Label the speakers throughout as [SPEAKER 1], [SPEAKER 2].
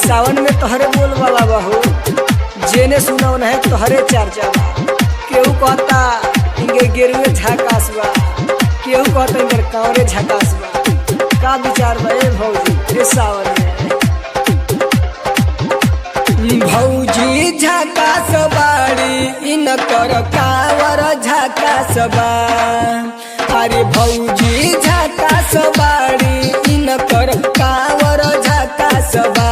[SPEAKER 1] सावन में तोहरे बोल वाला बहू जेने सुना है तोहरे चर्चा बा। केहू कहता इनके गेरुए झकास बा, केहू कहता इनके कांवरे झकास बा। का विचार बा ए भौजी रे सावन में? भौजी झकास बाड़ी इनकर कांवर झकास बा। अरे भौजी झकास बाड़ी इनकर कांवर झकास बा।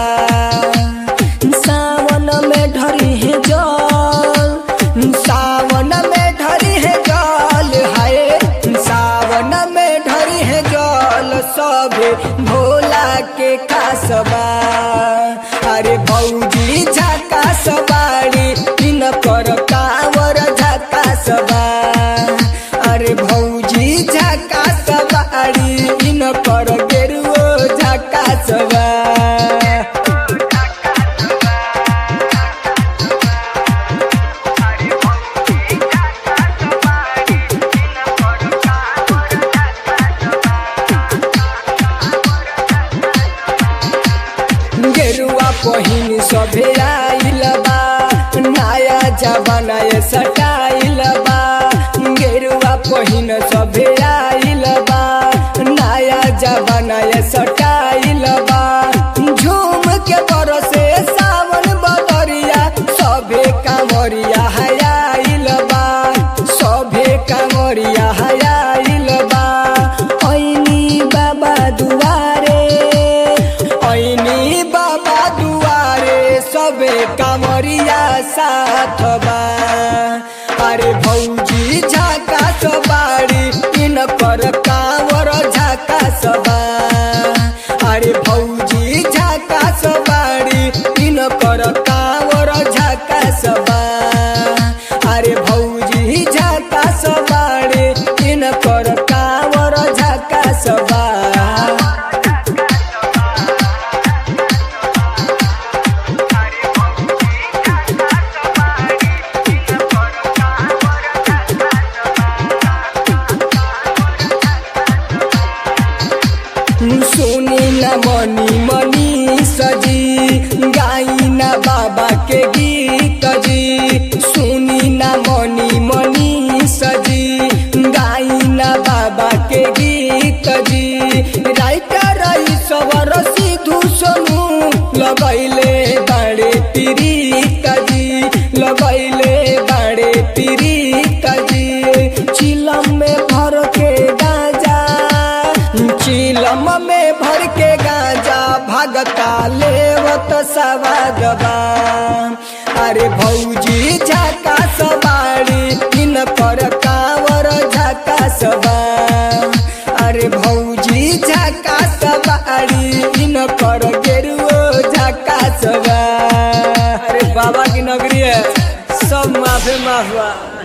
[SPEAKER 1] सावन में ढरी है जल, सावन में ढरी है जल, हाय सावन में ढरी है जल, सभे भोला के खासबा। अरे भौजी झकास बाड़ी इनकर कांवर झकास बा। अरे भौजी झकास बाड़ी इनकर गेरुओ झकास बा। गेरुआ पहिन सभे आइल बा, नया जमाना सटाइल बा। गेरुआ पहिन सभे आइल बा, नया जमाना सटाइल बा। झूम के बरसे सावन बदरिया, सभे कांवरिया हयाइल बा, सभे कांवरिया हयाइल बा। ऐनी बाबा दुआरे, ऐनी बाबा दुआरे, सबे कांवरिया साथ बा। अरे भौजी झकास बाड़ी इनकर कांवर झकास बा। अरे भौजी झकास बाड़ी इनकर कांवर झकास बा। अरे भौजी झकास बाड़ी इनकर कांवर झकास बा। सुनी न मनी मनी सजी, गाई न बाबा के गीत जी। सुनी न मनी मनी सजी, गाई न बाबा के गीत जी। राइटर सवर सिद्धू सोनू लगैले बाड़े प्रीत जी, लगैले बाड़े प्रीत जी। चिलम में भर के गांजा, चिलम में भर के गांजा, भगता लेवत सवाद बा। अरे भौजी झकास बाड़ी इनकर कांवर झकास बा। अरे भौजी झकास बाड़ी इनकर गेरुओ झकास बा। अरे बाबा की नगरी है, सब माफे माफ बा।